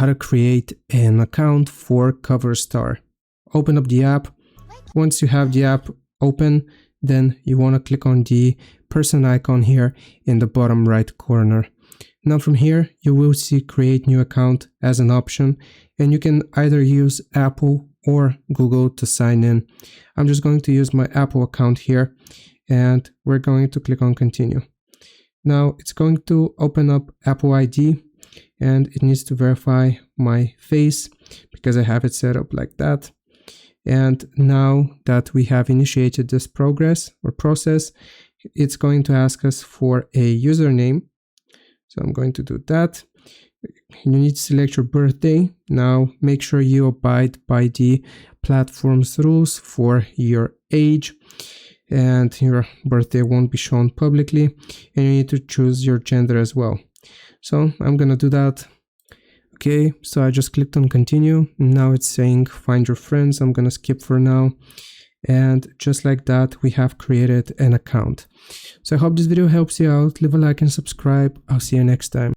how to create an account for Coverstar. Open up the app. Once you have the app open, then you want to click on the person icon here in the bottom right corner. Now from here, you will see create new account as an option, and you can either use Apple or Google to sign in. I'm just going to use my Apple account here, and we're going to click on continue. Now it's going to open up Apple ID, and it needs to verify my face because I have it set up like that. And now that we have initiated this process, it's going to ask us for a username. So I'm going to do that. You need to select your birthday. Now make sure you abide by the platform's rules for your age, and your birthday won't be shown publicly, and you need to choose your gender as well. So I'm gonna do that. Okay, so I just clicked on continue. Now it's saying find your friends. I'm gonna skip for now. And just like that, we have created an account. So I hope this video helps you out. Leave a like and subscribe. I'll see you next time.